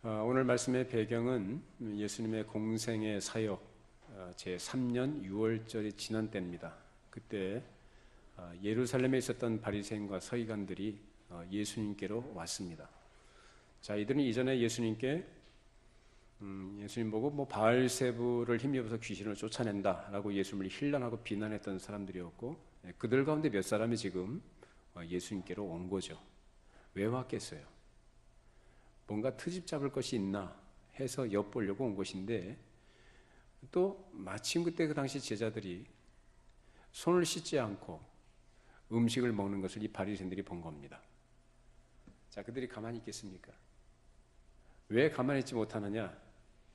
오늘 말씀의 배경은 예수님의 공생의 사역 제3년 6월절이 지난 때입니다. 그때 예루살렘에 있었던 바리새인과 서기관들이 예수님께로 왔습니다. 자, 이들은 이전에 예수님께 예수님 보고 바알세부를 힘입어서 귀신을 쫓아낸다라고 예수님을 힐난하고 비난했던 사람들이었고, 그들 가운데 몇 사람이 지금 예수님께로 온 거죠. 왜 왔겠어요? 뭔가 트집 잡을 것이 있나 해서 엿보려고 온 것인데, 또 마침 그때 그 당시 제자들이 손을 씻지 않고 음식을 먹는 것을 이 바리새인들이 본 겁니다. 자, 그들이 가만히 있겠습니까? 왜 가만히 있지 못하느냐?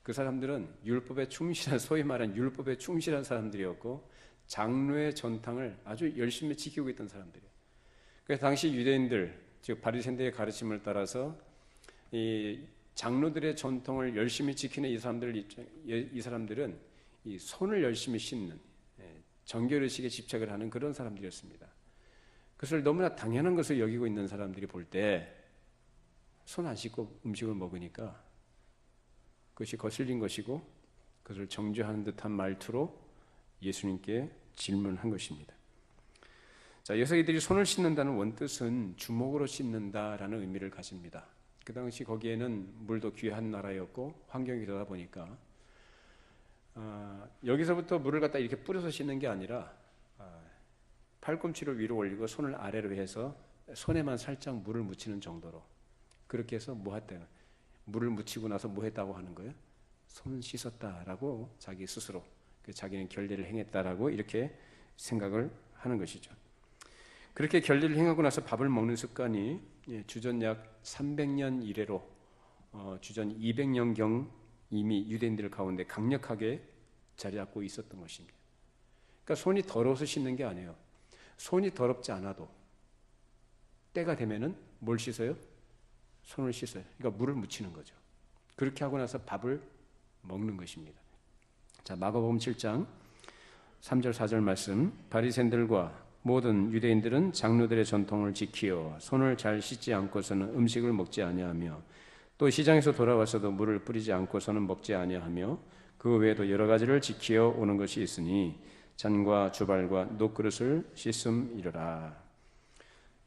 그 사람들은 율법에 충실한, 소위 말하는 율법에 충실한 사람들이었고, 장로의 전탕을 아주 열심히 지키고 있던 사람들이에요. 그래서 당시 유대인들, 즉 바리새인들의 가르침을 따라서 이 장로들의 전통을 열심히 지키는 이 사람들은 이 손을 열심히 씻는, 정결의식에 집착을 하는 그런 사람들이었습니다. 그것을 너무나 당연한 것을 여기고 있는 사람들이 볼 때 손 안 씻고 음식을 먹으니까 그것이 거슬린 것이고, 그것을 정죄하는 듯한 말투로 예수님께 질문한 것입니다. 자, 여기서 이들이 손을 씻는다는 원뜻은 주먹으로 씻는다라는 의미를 가집니다. 그 당시 거기에는 물도 귀한 나라였고 환경이 그러다 보니까 여기서부터 물을 갖다 이렇게 뿌려서 씻는 게 아니라 팔꿈치를 위로 올리고 손을 아래로 해서 손에만 살짝 물을 묻히는 정도로, 그렇게 해서 물을 묻히고 나서 뭐 했다고 하는 거예요? 손 씻었다라고 자기 스스로, 자기는 결례를 행했다라고 이렇게 생각을 하는 것이죠. 그렇게 결례를 행하고 나서 밥을 먹는 습관이 주전 약 300년 이래로 주전 200년경 이미 유대인들 가운데 강력하게 자리 잡고 있었던 것입니다. 그러니까 손이 더러워서 씻는 게 아니에요. 손이 더럽지 않아도 때가 되면은 뭘 씻어요? 손을 씻어요. 그러니까 물을 묻히는 거죠. 그렇게 하고 나서 밥을 먹는 것입니다. 자, 마가복음 7장 3절 4절 말씀. 바리새인들과 모든 유대인들은 장로들의 전통을 지키어 손을 잘 씻지 않고서는 음식을 먹지 아니하며, 또 시장에서 돌아와서도 물을 뿌리지 않고서는 먹지 아니하며, 그 외에도 여러 가지를 지키어 오는 것이 있으니 잔과 주발과 녹그릇을 씻음이러라.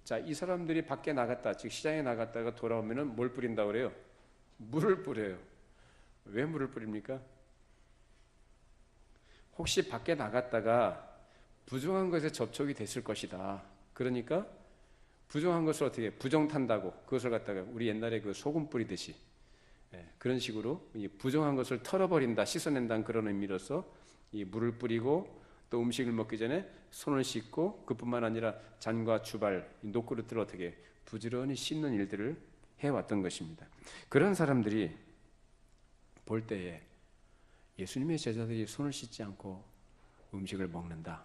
자, 이 사람들이 밖에 나갔다, 즉 시장에 나갔다가 돌아오면은 뭘 뿌린다고 그래요? 물을 뿌려요. 왜 물을 뿌립니까? 혹시 밖에 나갔다가 부정한 것에 접촉이 됐을 것이다. 그러니까 부정한 것을 어떻게 부정탄다고, 그것을 갖다가 우리 옛날에 그 소금 뿌리듯이 그런 식으로 이 부정한 것을 털어버린다, 씻어낸다는 그런 의미로서 이 물을 뿌리고, 또 음식을 먹기 전에 손을 씻고, 그뿐만 아니라 잔과 주발, 녹그릇들을 어떻게 부지런히 씻는 일들을 해왔던 것입니다. 그런 사람들이 볼 때에 예수님의 제자들이 손을 씻지 않고 음식을 먹는다,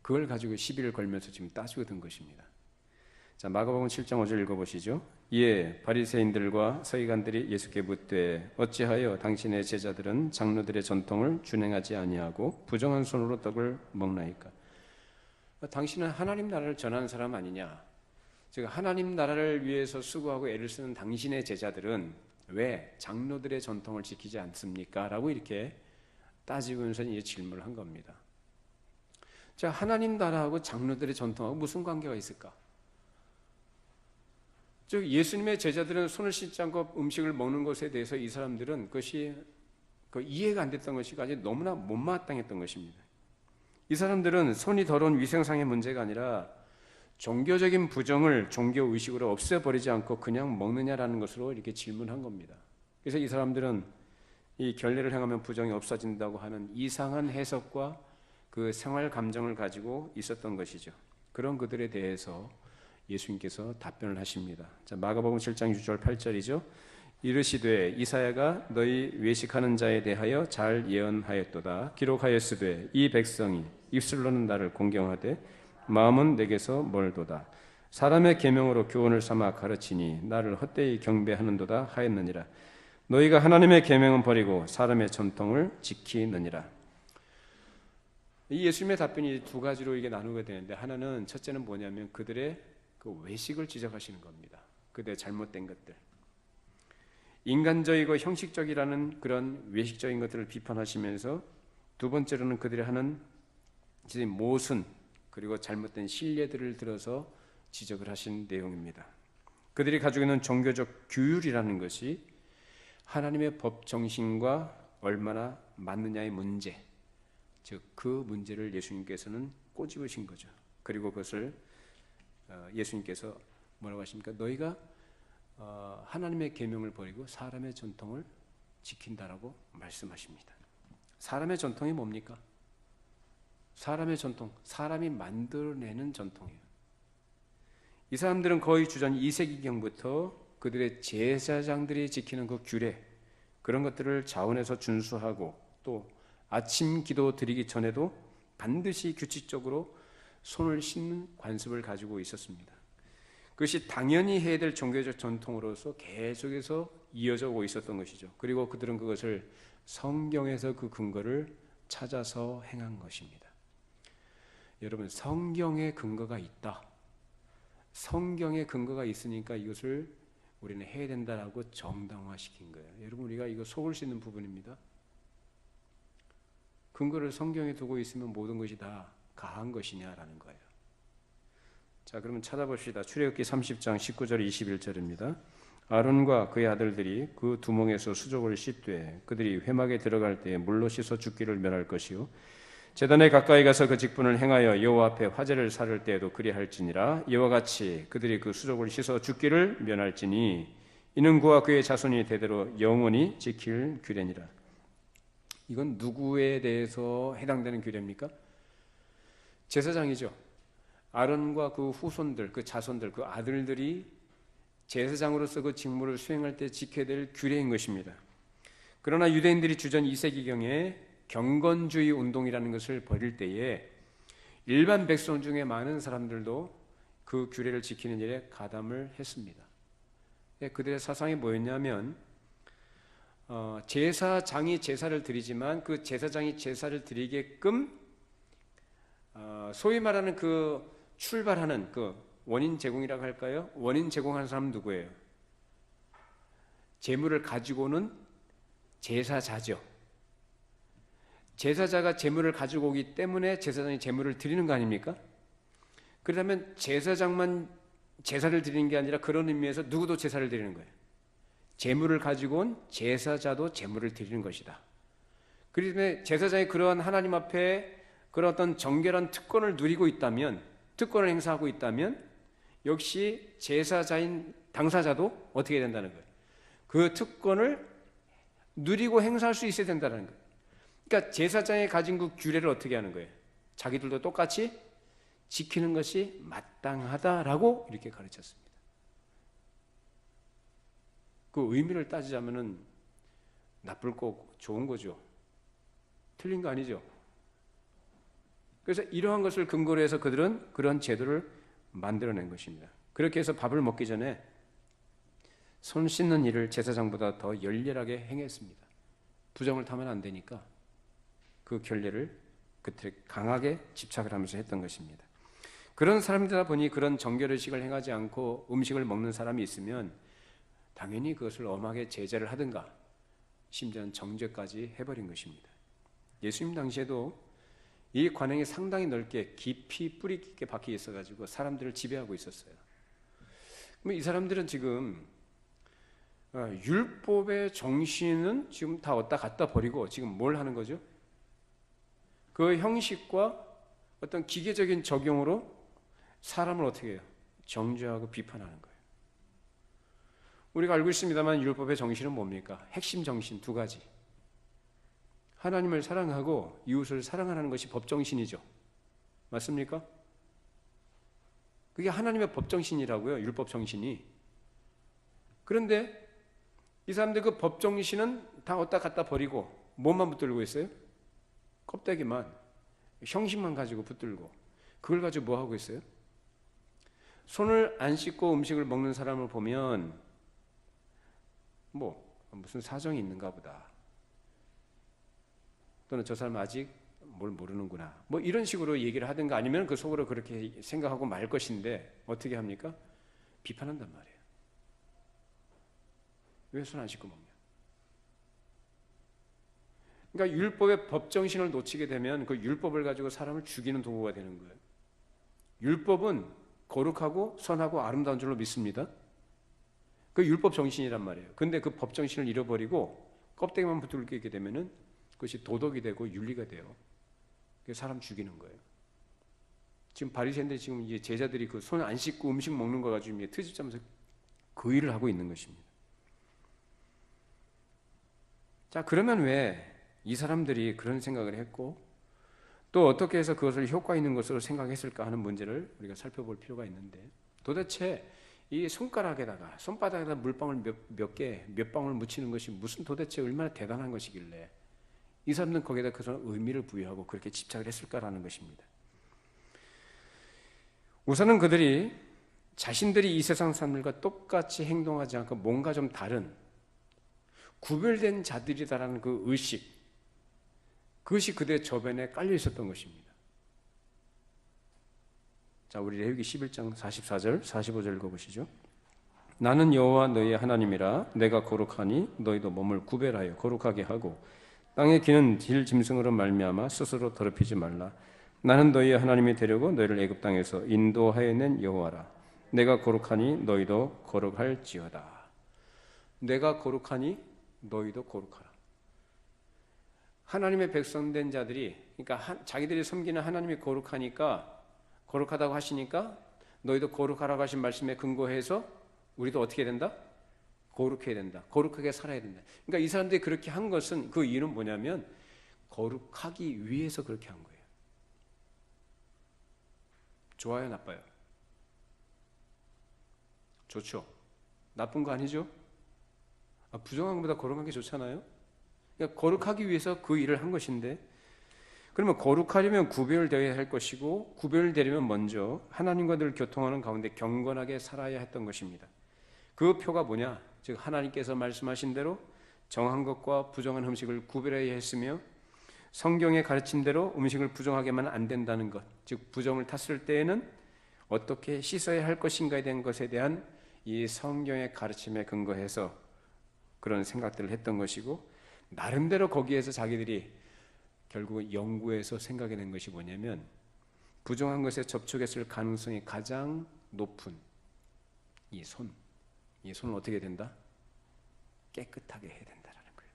그걸 가지고 시비를 걸면서 지금 따지고 든 것입니다. 자, 마가복음 7장 5절 읽어보시죠. 이에 바리새인들과 서기관들이 예수께 묻되, 어찌하여 당신의 제자들은 장로들의 전통을 준행하지 아니하고 부정한 손으로 떡을 먹나이까? 당신은 하나님 나라를 전하는 사람 아니냐? 즉 하나님 나라를 위해서 수고하고 애를 쓰는 당신의 제자들은 왜 장로들의 전통을 지키지 않습니까? 라고 이렇게 따지면서 이제 질문을 한 겁니다. 자, 하나님 나라하고 장로들의 전통하고 무슨 관계가 있을까? 즉 예수님의 제자들은 손을 씻지 않고 음식을 먹는 것에 대해서 이 사람들은 그것이 이해가 안 됐던 것이 아주 너무나 못마땅했던 것입니다. 이 사람들은 손이 더러운 위생상의 문제가 아니라 종교적인 부정을 종교의식으로 없애버리지 않고 그냥 먹느냐라는 것으로 이렇게 질문한 겁니다. 그래서 이 사람들은 이 결례를 행하면 부정이 없어진다고 하는 이상한 해석과 그 생활 감정을 가지고 있었던 것이죠. 그런 그들에 대해서 예수님께서 답변을 하십니다. 자, 마가복음 7장 6절 8절이죠. 이르시되 이사야가 너희 외식하는 자에 대하여 잘 예언하였도다. 기록하였으되 이 백성이 입술로는 나를 공경하되 마음은 내게서 멀도다. 사람의 계명으로 교훈을 삼아 가르치니 나를 헛되이 경배하는도다 하였느니라. 너희가 하나님의 계명은 버리고 사람의 전통을 지키느니라. 이 예수님의 답변이 두 가지로 이게 나누게 되는데, 하나는 첫째는 뭐냐면 그들의 그 외식을 지적하시는 겁니다. 그들의 잘못된 것들. 인간적이고 형식적이라는 그런 외식적인 것들을 비판하시면서 두 번째로는 그들이 하는 모순 그리고 잘못된 신뢰들을 들어서 지적을 하신 내용입니다. 그들이 가지고 있는 종교적 규율이라는 것이 하나님의 법 정신과 얼마나 맞느냐의 문제, 즉 그 문제를 예수님께서는 꼬집으신 거죠. 그리고 그것을 예수님께서 뭐라고 하십니까? 너희가 하나님의 계명을 버리고 사람의 전통을 지킨다라고 말씀하십니다. 사람의 전통이 뭡니까? 사람의 전통, 사람이 만들어내는 전통이에요. 이 사람들은 거의 주전 2세기경부터 그들의 제사장들이 지키는 그 규례, 그런 것들을 자원해서 준수하고 또 아침 기도 드리기 전에도 반드시 규칙적으로 손을 씻는 관습을 가지고 있었습니다. 그것이 당연히 해야 될 종교적 전통으로서 계속해서 이어져 오고 있었던 것이죠. 그리고 그들은 그것을 성경에서 그 근거를 찾아서 행한 것입니다. 여러분, 성경에 근거가 있다. 성경에 근거가 있으니까 이것을 우리는 해야 된다라고 정당화시킨 거예요. 여러분, 우리가 이거 속을 수 있는 부분입니다. 근거를 성경에 두고 있으면 모든 것이 다 가한 것이냐라는 거예요. 자, 그러면 찾아봅시다. 출애굽기 30장 19절 21절입니다. 아론과 그의 아들들이 그 두멍에서 수족을 씻되 그들이 회막에 들어갈 때에 물로 씻어 죽기를 면할 것이요 제단에 가까이 가서 그 직분을 행하여 여호와 앞에 화제를 살을 때에도 그리할지니라. 이와 같이 그들이 그 수족을 씻어 죽기를 면할지니 이는 그와 그의 자손이 대대로 영원히 지킬 규례니라. 이건 누구에 대해서 해당되는 규례입니까? 제사장이죠. 아론과 그 후손들, 그 자손들, 그 아들들이 제사장으로서 그 직무를 수행할 때 지켜야 될 규례인 것입니다. 그러나 유대인들이 주전 2세기경에 경건주의 운동이라는 것을 벌일 때에 일반 백성 중에 많은 사람들도 그 규례를 지키는 일에 가담을 했습니다. 그들의 사상이 뭐였냐면 제사장이 제사를 드리지만 그 제사장이 제사를 드리게끔 소위 말하는 그 출발하는 그 원인 제공이라고 할까요? 원인 제공하는 사람은 누구예요? 제물을 가지고 오는 제사자죠. 제사자가 제물을 가지고 오기 때문에 제사장이 제물을 드리는 거 아닙니까? 그렇다면 제사장만 제사를 드리는 게 아니라 그런 의미에서 누구도 제사를 드리는 거예요. 제물을 가지고 온 제사자도 제물을 드리는 것이다. 그렇기 때문에 제사장이 그러한 하나님 앞에 그런 어떤 정결한 특권을 누리고 있다면, 특권을 행사하고 있다면 역시 제사자인 당사자도 어떻게 해야 된다는 거예요? 그 특권을 누리고 행사할 수 있어야 된다는 거예요. 그러니까 제사장이 가진 그 규례를 어떻게 하는 거예요? 자기들도 똑같이 지키는 것이 마땅하다라고 이렇게 가르쳤습니다. 그 의미를 따지자면은 나쁠 거고 좋은 거죠. 틀린 거 아니죠. 그래서 이러한 것을 근거로 해서 그들은 그런 제도를 만들어낸 것입니다. 그렇게 해서 밥을 먹기 전에 손 씻는 일을 제사장보다 더 열렬하게 행했습니다. 부정을 타면 안 되니까 그 결례를 그때 강하게 집착을 하면서 했던 것입니다. 그런 사람들이다 보니 그런 정결의식을 행하지 않고 음식을 먹는 사람이 있으면 당연히 그것을 엄하게 제재를 하든가 심지어는 정죄까지 해버린 것입니다. 예수님 당시에도 이 관행이 상당히 넓게 깊이 뿌리 깊게 박혀 있어가지고 사람들을 지배하고 있었어요. 그럼 이 사람들은 지금 율법의 정신은 지금 다 어디다 갖다 버리고 지금 뭘 하는 거죠? 그 형식과 어떤 기계적인 적용으로 사람을 어떻게 해요? 정죄하고 비판하는 거예요. 우리가 알고 있습니다만 율법의 정신은 뭡니까? 핵심 정신 두 가지. 하나님을 사랑하고 이웃을 사랑하는 것이 법정신이죠. 맞습니까? 그게 하나님의 법정신이라고요. 율법정신이. 그런데 이 사람들 그 법정신은 다 어디다 갖다 버리고 뭐만 붙들고 있어요? 껍데기만, 형식만 가지고 붙들고 그걸 가지고 뭐 하고 있어요? 손을 안 씻고 음식을 먹는 사람을 보면 무슨 사정이 있는가 보다. 또는 저 사람 아직 뭘 모르는구나. 이런 식으로 얘기를 하든가 아니면 그 속으로 그렇게 생각하고 말 것인데 어떻게 합니까? 비판한단 말이에요. 왜 손 안 씻고 먹냐? 그러니까 율법의 법 정신을 놓치게 되면 그 율법을 가지고 사람을 죽이는 도구가 되는 거예요. 율법은 거룩하고 선하고 아름다운 줄로 믿습니다. 그 율법 정신이란 말이에요. 근데 그 법 정신을 잃어버리고 껍데기만 붙들게 되면은 그것이 도덕이 되고 윤리가 돼요. 그게 사람 죽이는 거예요. 지금 바리새인들이 지금 이제 제자들이 그 손 안 씻고 음식 먹는 거 가지고 이제 트집자면서 그 일을 하고 있는 것입니다. 자, 그러면 왜 이 사람들이 그런 생각을 했고 또 어떻게 해서 그것을 효과 있는 것으로 생각했을까 하는 문제를 우리가 살펴볼 필요가 있는데, 도대체 이 손가락에다가 손바닥에다 물방울 몇 방울 묻히는 것이 무슨 도대체 얼마나 대단한 것이길래 이 사람들은 거기에다 그런 의미를 부여하고 그렇게 집착을 했을까라는 것입니다. 우선은 그들이 자신들이 이 세상 사람들과 똑같이 행동하지 않고 뭔가 좀 다른 구별된 자들이다라는 그 의식, 그것이 그들의 저변에 깔려 있었던 것입니다. 자, 우리 레위기 11장 44절, 45절 읽어보시죠. 나는 여호와 너희의 하나님이라. 내가 거룩하니 너희도 몸을 구별하여 거룩하게 하고 땅에 기는 질 짐승으로 말미암아 스스로 더럽히지 말라. 나는 너희의 하나님이 되려고 너희를 애굽 땅에서 인도하여 낸 여호와라. 내가 거룩하니 너희도 거룩할지어다. 내가 거룩하니 너희도 거룩하라. 하나님의 백성된 자들이, 그러니까 자기들이 섬기는 하나님이 거룩하니까, 거룩하다고 하시니까 너희도 거룩하라고 하신 말씀에 근거해서 우리도 어떻게 된다? 거룩해야 된다. 거룩하게 살아야 된다. 그러니까 이 사람들이 그렇게 한 것은, 그 이유는 뭐냐면 거룩하기 위해서 그렇게 한 거예요. 좋아요, 나빠요? 좋죠. 나쁜 거 아니죠? 부정한 것보다 거룩한 게 좋잖아요. 그러니까 거룩하기 위해서 그 일을 한 것인데, 그러면 거룩하려면 구별되어야 할 것이고, 구별되려면 먼저 하나님과 늘 교통하는 가운데 경건하게 살아야 했던 것입니다. 그 표가 뭐냐? 즉 하나님께서 말씀하신 대로 정한 것과 부정한 음식을 구별해야 했으며, 성경의 가르침대로 음식을 부정하게만 안 된다는 것, 즉 부정을 탔을 때에는 어떻게 씻어야 할 것인가에 대한 것에 대한 이 성경의 가르침에 근거해서 그런 생각들을 했던 것이고, 나름대로 거기에서 자기들이 결국 연구해서 생각해낸 것이 뭐냐면, 부정한 것에 접촉했을 가능성이 가장 높은 이 손을 어떻게 된다? 깨끗하게 해야 된다라는 거예요.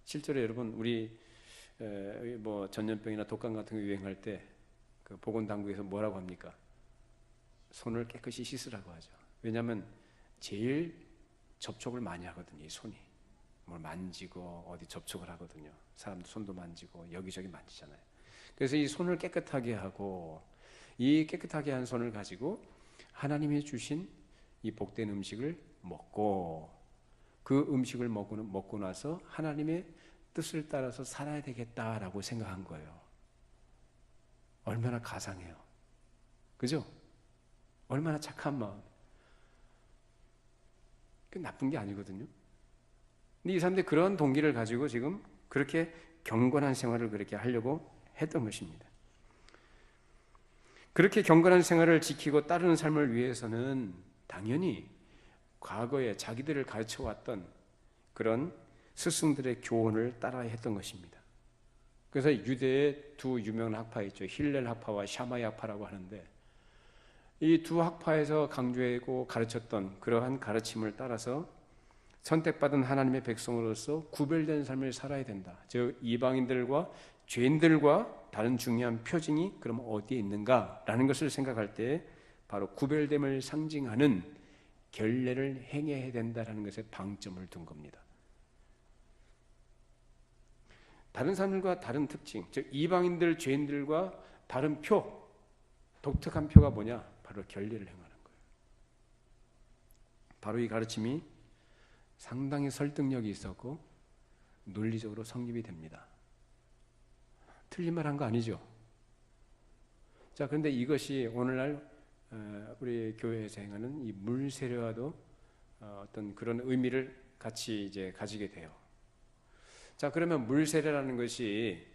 실제로 여러분, 우리 뭐 전염병이나 독감 같은 거 유행할 때 그 보건당국에서 뭐라고 합니까? 손을 깨끗이 씻으라고 하죠. 왜냐하면 제일 접촉을 많이 하거든요. 이 손이 뭘 만지고 어디 접촉을 하거든요. 사람도 손도 만지고 여기저기 만지잖아요. 그래서 이 손을 깨끗하게 하고, 이 깨끗하게 한 손을 가지고 하나님이 주신 이 복된 음식을 먹고, 그 음식을 먹고 나서 하나님의 뜻을 따라서 살아야 되겠다라고 생각한 거예요. 얼마나 가상해요. 그죠? 얼마나 착한 마음. 그 나쁜 게 아니거든요. 근데 이 사람들이 그런 동기를 가지고 지금 그렇게 경건한 생활을 그렇게 하려고 했던 것입니다. 그렇게 경건한 생활을 지키고 따르는 삶을 위해서는 당연히 과거에 자기들을 가르쳐왔던 그런 스승들의 교훈을 따라야 했던 것입니다. 그래서 유대의 두 유명한 학파 있죠. 힐렐 학파와 샤마이 학파라고 하는데, 이 두 학파에서 강조하고 가르쳤던 그러한 가르침을 따라서 선택받은 하나님의 백성으로서 구별된 삶을 살아야 된다. 즉 이방인들과 죄인들과 다른 중요한 표징이 그럼 어디에 있는가라는 것을 생각할 때 바로 구별됨을 상징하는 결례를 행해야 된다는 것에 방점을 둔 겁니다. 다른 사람들과 다른 특징, 즉 이방인들, 죄인들과 다른 표, 독특한 표가 뭐냐? 바로 결례를 행하는 거예요. 바로 이 가르침이 상당히 설득력이 있었고 논리적으로 성립이 됩니다. 틀린 말 한 거 아니죠? 자, 그런데 이것이 오늘날 우리 교회에서 행하는 이 물세례와도 어떤 그런 의미를 같이 이제 가지게 돼요. 자, 그러면 물세례라는 것이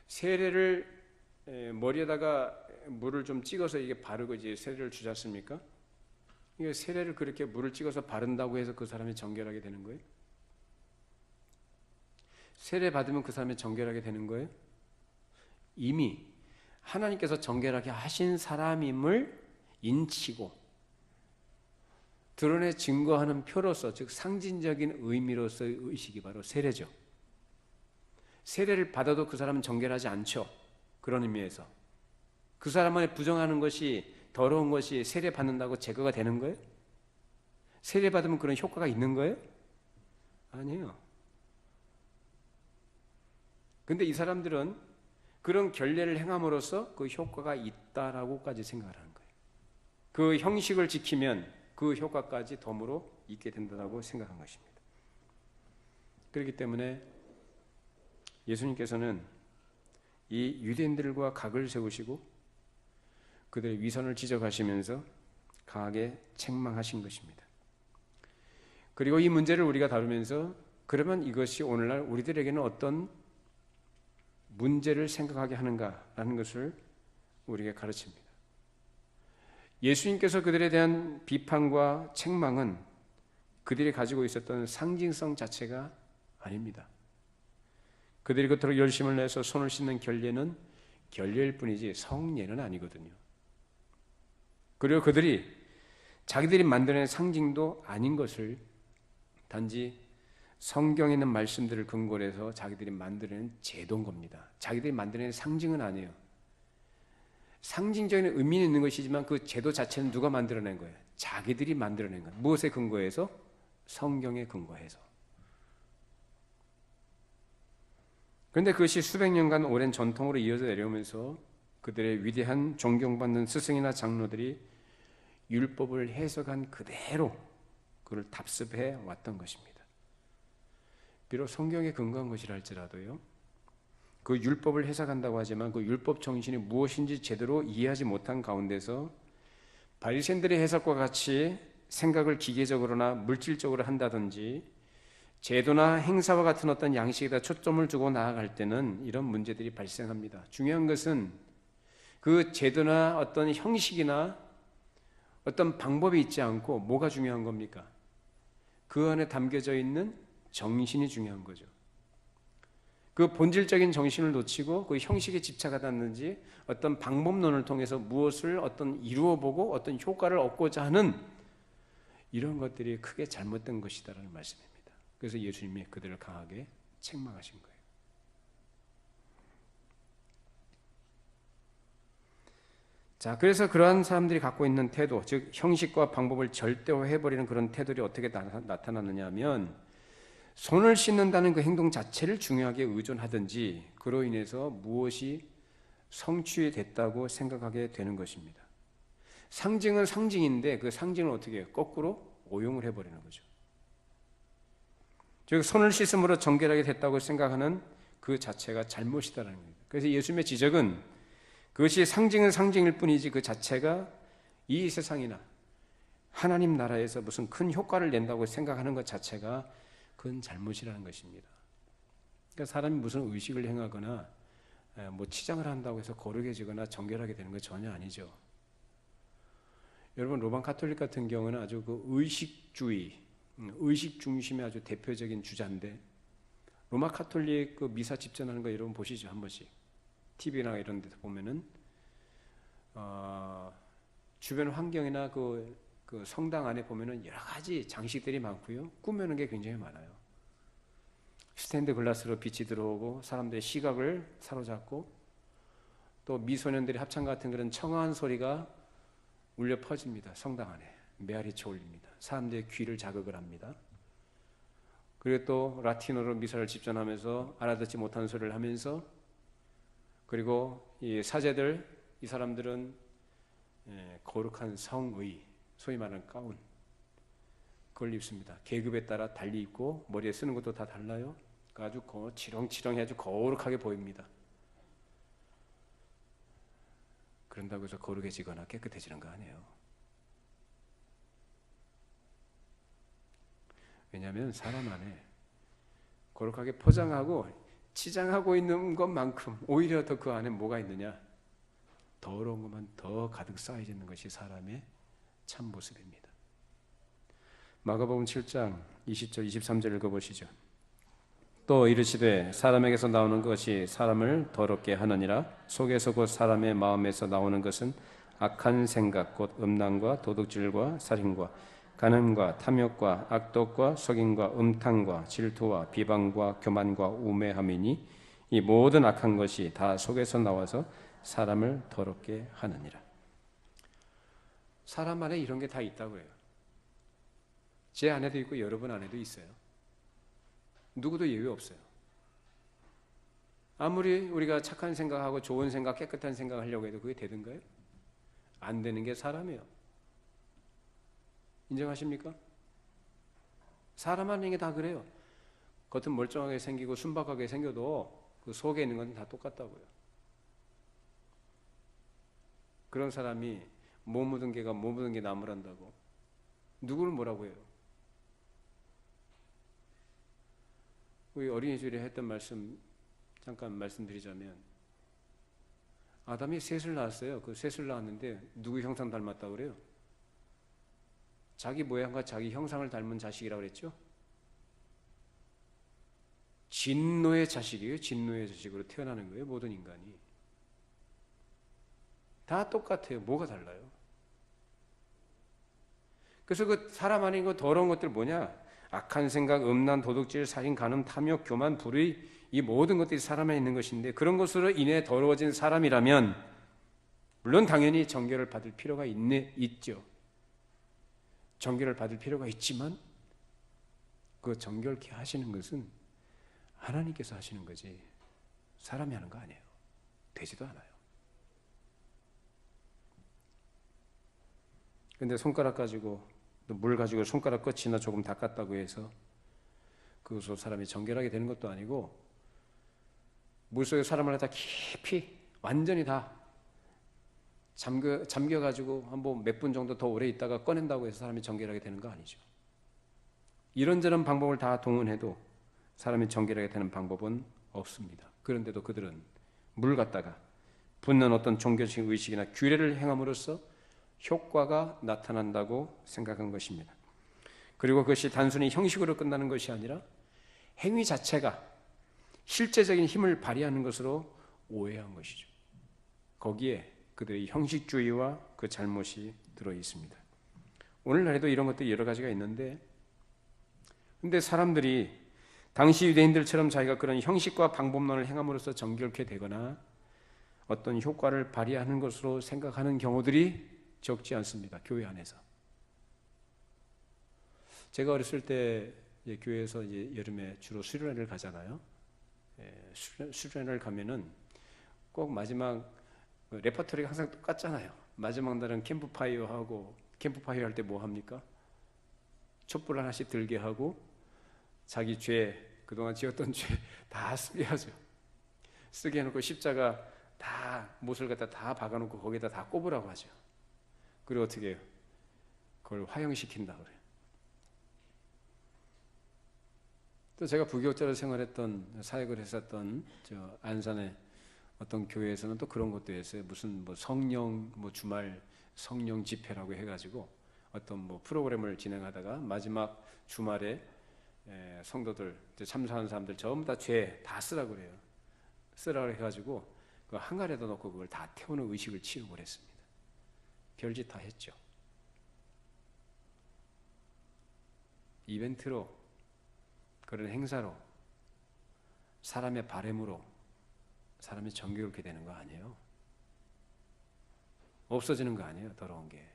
세례를 머리에다가 물을 좀 찍어서 이게 바르고 이제 세례를 주지 않습니까? 이게 세례를 그렇게 물을 찍어서 바른다고 해서 그 사람이 정결하게 되는 거예요? 세례 받으면 그 사람이 정결하게 되는 거예요? 이미 하나님께서 정결하게 하신 사람임을 인치고 드러내 증거하는 표로서, 즉 상징적인 의미로서의 의식이 바로 세례죠. 세례를 받아도 그 사람은 정결하지 않죠. 그런 의미에서 그 사람을 부정하는 것이, 더러운 것이 세례 받는다고 제거가 되는 거예요? 세례 받으면 그런 효과가 있는 거예요? 아니에요. 근데 이 사람들은 그런 결례를 행함으로써 그 효과가 있다라고까지 생각을 하는 거예요. 그 형식을 지키면 그 효과까지 덤으로 있게 된다고 생각한 것입니다. 그렇기 때문에 예수님께서는 이 유대인들과 각을 세우시고 그들의 위선을 지적하시면서 강하게 책망하신 것입니다. 그리고 이 문제를 우리가 다루면서 그러면 이것이 오늘날 우리들에게는 어떤 문제를 생각하게 하는가라는 것을 우리에게 가르칩니다. 예수님께서 그들에 대한 비판과 책망은 그들이 가지고 있었던 상징성 자체가 아닙니다. 그들이 그토록 열심을 내서 손을 씻는 결례는 결례일 뿐이지 성례는 아니거든요. 그리고 그들이 자기들이 만들어낸 상징도 아닌 것을 단지 성경에 있는 말씀들을 근거로 해서 자기들이 만들어낸 제도인 겁니다. 자기들이 만들어낸 상징은 아니에요. 상징적인 의미는 있는 것이지만 그 제도 자체는 누가 만들어낸 거예요? 자기들이 만들어낸 거예요. 무엇에 근거해서? 성경에 근거해서. 그런데 그것이 수백 년간 오랜 전통으로 이어져 내려오면서 그들의 위대한 존경받는 스승이나 장로들이 율법을 해석한 그대로 그를 답습해 왔던 것입니다. 비록 성경에 근거한 것이라 할지라도요, 그 율법을 해석한다고 하지만 그 율법 정신이 무엇인지 제대로 이해하지 못한 가운데서 바리새인들의 해석과 같이 생각을 기계적으로나 물질적으로 한다든지 제도나 행사와 같은 어떤 양식에다 초점을 두고 나아갈 때는 이런 문제들이 발생합니다. 중요한 것은 그 제도나 어떤 형식이나 어떤 방법이 있지 않고 뭐가 중요한 겁니까? 그 안에 담겨져 있는 정신이 중요한 거죠. 그 본질적인 정신을 놓치고 그 형식에 집착하다든지 어떤 방법론을 통해서 무엇을 어떤 이루어보고 어떤 효과를 얻고자 하는 이런 것들이 크게 잘못된 것이다라는 말씀입니다. 그래서 예수님이 그들을 강하게 책망하신 거예요. 자, 그래서 그러한 사람들이 갖고 있는 태도, 즉 형식과 방법을 절대화해버리는 그런 태도들이 어떻게 나타났느냐 하면 손을 씻는다는 그 행동 자체를 중요하게 의존하든지 그로 인해서 무엇이 성취됐다고 생각하게 되는 것입니다. 상징은 상징인데 그 상징을 어떻게 해요? 거꾸로 오용을 해버리는 거죠. 즉 손을 씻음으로 정결하게 됐다고 생각하는 그 자체가 잘못이다라는 겁니다. 그래서 예수님의 지적은 그것이 상징은 상징일 뿐이지 그 자체가 이 세상이나 하나님 나라에서 무슨 큰 효과를 낸다고 생각하는 것 자체가 그건 잘못이라는 것입니다. 그러니까 사람이 무슨 의식을 행하거나 뭐 치장을 한다고 해서 거룩해지거나 정결하게 되는 건 전혀 아니죠. 여러분 로마 가톨릭 같은 경우는 아주 그 의식주의, 의식 중심의 아주 대표적인 주자인데 로마 가톨릭 그 미사 집전하는 거 여러분 보시죠 한 번씩. TV나 이런 데서 보면은 주변 환경이나 그 성당 안에 보면은 여러 가지 장식들이 많고요. 꾸며놓은 게 굉장히 많아요. 스테인드 글라스로 빛이 들어오고 사람들의 시각을 사로잡고 또 미소년들의 합창 같은 그런 청아한 소리가 울려 퍼집니다. 성당 안에 메아리쳐 울립니다. 사람들의 귀를 자극을 합니다. 그리고 또 라틴어로 미사를 집전하면서 알아듣지 못하는 소리를 하면서 그리고 이 사제들, 이 사람들은 거룩한 성의, 소위 말하는 가운, 그걸 입습니다. 계급에 따라 달리 입고 머리에 쓰는 것도 다 달라요. 아주 치렁치렁해 아주 거룩하게 보입니다. 그런다고 해서 거룩해지거나 깨끗해지는 거 아니에요. 왜냐하면 사람 안에 거룩하게 포장하고 치장하고 있는 것만큼 오히려 더 그 안에 뭐가 있느냐? 더러운 것만 더 가득 쌓여 있는 것이 사람의 참 모습입니다. 마가복음 7장 20절 23절 읽어보시죠. 또 이르시되 사람에게서 나오는 것이 사람을 더럽게 하느니라. 속에서 곧 사람의 마음에서 나오는 것은 악한 생각 곧 음란과 도둑질과 살인과 간음과 탐욕과 악독과 속임과 음탕과 질투와 비방과 교만과 우매함이니 이 모든 악한 것이 다 속에서 나와서 사람을 더럽게 하느니라. 사람 안에 이런 게 다 있다고 해요. 제 안에도 있고 여러분 안에도 있어요. 누구도 예외 없어요. 아무리 우리가 착한 생각하고 좋은 생각, 깨끗한 생각을 하려고 해도 그게 되던가요? 안 되는 게 사람이에요. 인정하십니까? 사람 안에 있는 게 다 그래요. 겉은 멀쩡하게 생기고 순박하게 생겨도 그 속에 있는 건 다 똑같다고요. 그런 사람이 못 묻은 개가 못 묻은 게 나무란다고 누구를 뭐라고 해요? 우리 어린이 주일에 했던 말씀 잠깐 말씀드리자면, 아담이 셋을 낳았어요. 그 셋을 낳았는데 누구 형상 닮았다고 그래요? 자기 모양과 자기 형상을 닮은 자식이라고 그랬죠? 진노의 자식이에요. 진노의 자식으로 태어나는 거예요. 모든 인간이 다 똑같아요. 뭐가 달라요? 그래서 그 사람 안에 있는 더러운 것들 뭐냐? 악한 생각, 음란, 도둑질, 살인, 간음, 탐욕, 교만, 불의, 이 모든 것들이 사람 안에 있는 것인데, 그런 것으로 인해 더러워진 사람이라면 물론 당연히 정결을 받을 필요가 있죠. 정결을 받을 필요가 있지만 그 정결케 하시는 것은 하나님께서 하시는 거지 사람이 하는 거 아니에요. 되지도 않아요. 근데 손가락 가지고, 물 가지고 손가락 끝이나 조금 닦았다고 해서 그것으로 사람이 정결하게 되는 것도 아니고, 물속에 사람을 다 깊이 완전히 다 잠겨가지고 한번 몇 분 정도 더 오래 있다가 꺼낸다고 해서 사람이 정결하게 되는 거 아니죠. 이런저런 방법을 다 동원해도 사람이 정결하게 되는 방법은 없습니다. 그런데도 그들은 물 갖다가 붓는 어떤 종교적 의식이나 규례를 행함으로써 효과가 나타난다고 생각한 것입니다. 그리고 그것이 단순히 형식으로 끝나는 것이 아니라 행위 자체가 실제적인 힘을 발휘하는 것으로 오해한 것이죠. 거기에 그들의 형식주의와 그 잘못이 들어 있습니다. 오늘날에도 이런 것들이 여러 가지가 있는데, 근데 사람들이 당시 유대인들처럼 자기가 그런 형식과 방법론을 행함으로써 정결케 되거나 어떤 효과를 발휘하는 것으로 생각하는 경우들이 적지 않습니다. 교회 안에서. 제가 어렸을 때 교회에서 여름에 주로 수련회를 가잖아요. 수련회를 가면은 꼭 마지막 레퍼토리가 항상 똑같잖아요. 마지막 날은 캠프파이어 하고, 캠프파이어 할 때 뭐 합니까? 촛불 하나씩 들게 하고 자기 죄, 그동안 지었던 죄 다 쓰게 하죠. 쓰게 해놓고 십자가 다 못을 갖다 다 박아놓고 거기다 다 꼽으라고 하죠. 그리고 어떻게 해요? 그걸 화형시킨다 그래요. 또 제가 부교육자로 생활했던, 사역을 했었던 저 안산의 어떤 교회에서는 또 그런 것도 했어요. 무슨 뭐 성령 주말 성령 집회라고 해가지고 어떤 뭐 프로그램을 진행하다가 마지막 주말에 성도들 참석하는 사람들 전부 다 죄 다 쓰라고 그래요. 쓰라고 해가지고 그 한간에다 놓고 그걸 다 태우는 의식을 치르고 그랬습니다. 별짓 다 했죠. 이벤트로, 그런 행사로, 사람의 바램으로 사람이 정결케 되는 거 아니에요. 없어지는 거 아니에요. 더러운 게.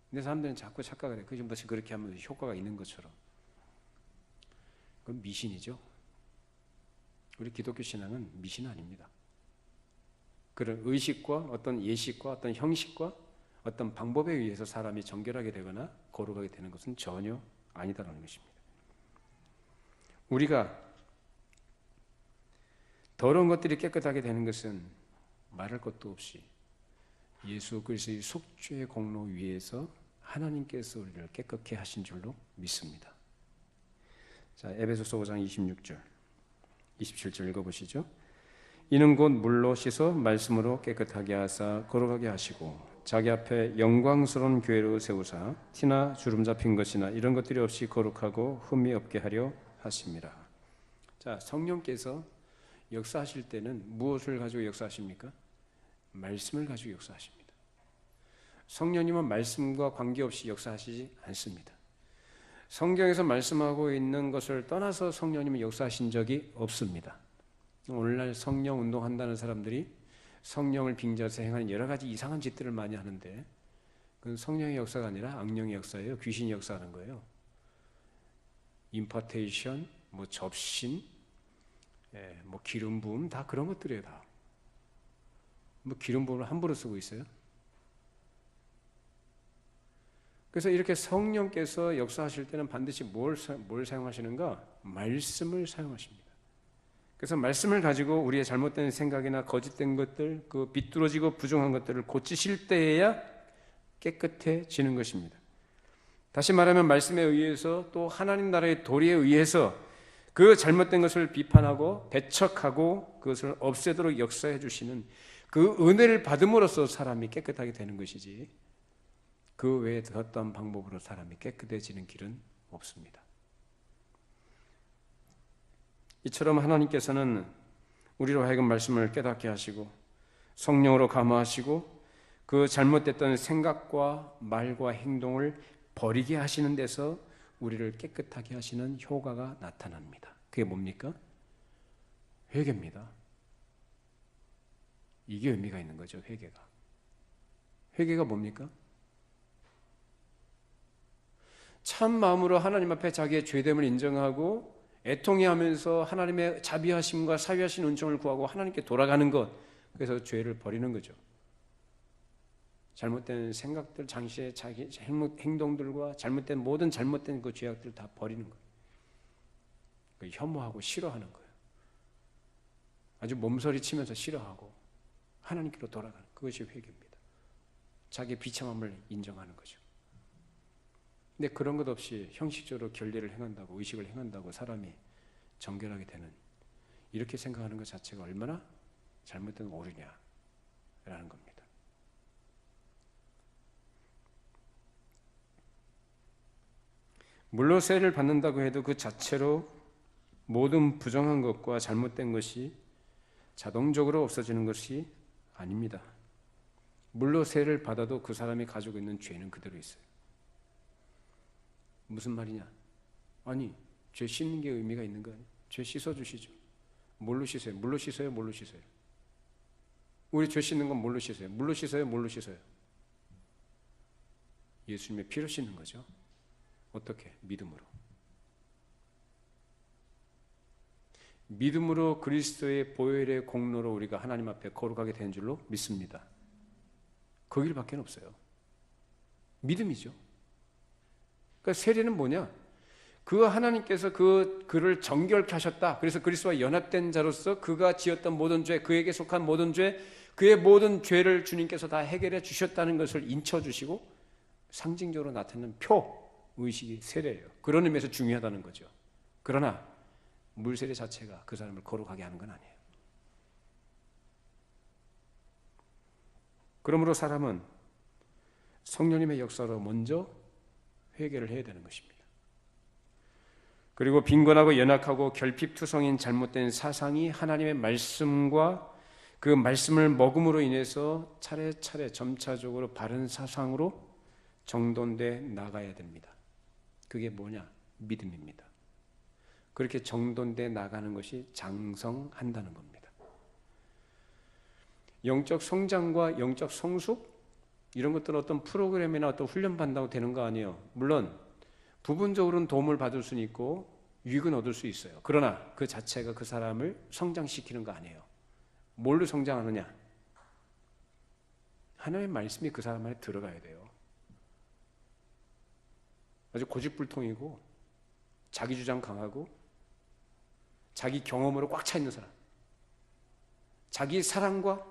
근데 사람들은 자꾸 착각을 해요. 그것이 무슨 그렇게 하면 효과가 있는 것처럼. 그건 미신이죠. 우리 기독교 신앙은 미신 아닙니다. 그런 의식과 어떤 예식과 어떤 형식과 어떤 방법에 의해서 사람이 정결하게 되거나 거룩하게 되는 것은 전혀 아니다라는 것입니다. 우리가 더러운 것들이 깨끗하게 되는 것은 말할 것도 없이 예수 그리스도의 속죄의 공로 위에서 하나님께서 우리를 깨끗게 하신 줄로 믿습니다. 자, 에베소서 5장 26절, 27절 읽어보시죠. 이는 곧 물로 씻어 말씀으로 깨끗하게 하사 거룩하게 하시고 자기 앞에 영광스러운 교회로 세우사 티나 주름 잡힌 것이나 이런 것들이 없이 거룩하고 흠이 없게 하려 하십니다. 자, 성령께서 역사하실 때는 무엇을 가지고 역사하십니까? 말씀을 가지고 역사하십니다. 성령님은 말씀과 관계없이 역사하시지 않습니다. 성경에서 말씀하고 있는 것을 떠나서 성령님은 역사하신 적이 없습니다. 오늘날 성령 운동한다는 사람들이 성령을 빙자해서 행하는 여러 가지 이상한 짓들을 많이 하는데 그건 성령의 역사가 아니라 악령의 역사예요. 귀신이 역사하는 거예요. 임파테이션, 뭐 접신, 뭐 기름 부음 다 그런 것들이에요. 다. 뭐 기름 부음을 함부로 쓰고 있어요. 그래서 이렇게 성령께서 역사하실 때는 반드시 뭘 사용하시는가? 말씀을 사용하십니다. 그래서 말씀을 가지고 우리의 잘못된 생각이나 거짓된 것들, 그 비뚤어지고 부정한 것들을 고치실 때에야 깨끗해지는 것입니다. 다시 말하면 말씀에 의해서 또 하나님 나라의 도리에 의해서 그 잘못된 것을 비판하고 배척하고 그것을 없애도록 역사해 주시는 그 은혜를 받음으로써 사람이 깨끗하게 되는 것이지 그 외에 어떤 방법으로 사람이 깨끗해지는 길은 없습니다. 이처럼 하나님께서는 우리로 하여금 말씀을 깨닫게 하시고 성령으로 감화하시고 그 잘못됐던 생각과 말과 행동을 버리게 하시는 데서 우리를 깨끗하게 하시는 효과가 나타납니다. 그게 뭡니까? 회개입니다. 이게 의미가 있는 거죠. 회개가. 회개가 뭡니까? 참 마음으로 하나님 앞에 자기의 죄됨을 인정하고 애통해하면서 하나님의 자비하심과 사위하신 은총을 구하고 하나님께 돌아가는 것, 그래서 죄를 버리는 거죠. 잘못된 생각들, 당시의 자기 행동들과 잘못된 모든 잘못된 그 죄악들 다 버리는 거예요. 혐오하고 싫어하는 거예요. 아주 몸서리치면서 싫어하고 하나님께로 돌아가는 그것이 회개입니다. 자기의 비참함을 인정하는 거죠. 근데 그런 것 없이 형식적으로 결례를 행한다고 의식을 행한다고 사람이 정결하게 되는 이렇게 생각하는 것 자체가 얼마나 잘못된 오류냐라는 겁니다. 물로 세를 받는다고 해도 그 자체로 모든 부정한 것과 잘못된 것이 자동적으로 없어지는 것이 아닙니다. 물로 세를 받아도 그 사람이 가지고 있는 죄는 그대로 있어요. 무슨 말이냐? 아니, 죄 씻는 게 의미가 있는 거 아니에요? 죄 씻어주시죠. 뭘로 씻어요? 물로 씻어요? 뭘로 씻어요? 우리 죄 씻는 건 뭘로 씻어요? 물로 씻어요? 뭘로 씻어요? 예수님의 피로 씻는 거죠. 어떻게? 믿음으로. 믿음으로 그리스도의 보혈의 공로로 우리가 하나님 앞에 거룩하게 된 줄로 믿습니다. 그 길밖에 없어요. 믿음이죠. 그러니까 세례는 뭐냐? 그 하나님께서 그를 정결케 하셨다. 그래서 그리스도와 연합된 자로서 그가 지었던 모든 죄, 그에게 속한 모든 죄, 그의 모든 죄를 주님께서 다 해결해 주셨다는 것을 인쳐주시고 상징적으로 나타내는 의식이 세례예요. 그런 의미에서 중요하다는 거죠. 그러나 물세례 자체가 그 사람을 거룩하게 하는 건 아니에요. 그러므로 사람은 성령님의 역사로 먼저 회개를 해야 되는 것입니다. 그리고 빈곤하고 연약하고 결핍투성인 잘못된 사상이 하나님의 말씀과 그 말씀을 먹음으로 인해서 차례차례 점차적으로 바른 사상으로 정돈돼 나가야 됩니다. 그게 뭐냐? 믿음입니다. 그렇게 정돈돼 나가는 것이 장성한다는 겁니다. 영적 성장과 영적 성숙 이런 것들은 어떤 프로그램이나 어떤 훈련 받는다고 되는 거 아니에요. 물론 부분적으로는 도움을 받을 수는 있고 유익은 얻을 수 있어요. 그러나 그 자체가 그 사람을 성장시키는 거 아니에요. 뭘로 성장하느냐? 하나님의 말씀이 그 사람 안에 들어가야 돼요. 아주 고집불통이고 자기 주장 강하고 자기 경험으로 꽉 차 있는 사람, 자기 사랑과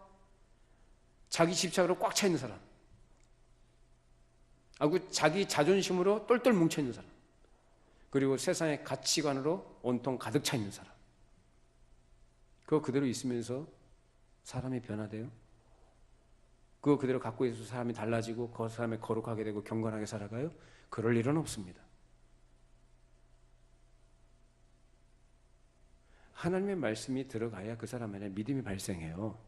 자기 집착으로 꽉 차 있는 사람, 하고 자기 자존심으로 똘똘 뭉쳐있는 사람, 그리고 세상의 가치관으로 온통 가득 차 있는 사람, 그거 그대로 있으면서 사람이 변화돼요? 그거 그대로 갖고 있어서 사람이 달라지고 그 사람이 거룩하게 되고 경건하게 살아가요? 그럴 일은 없습니다. 하나님의 말씀이 들어가야 그 사람 안에 믿음이 발생해요.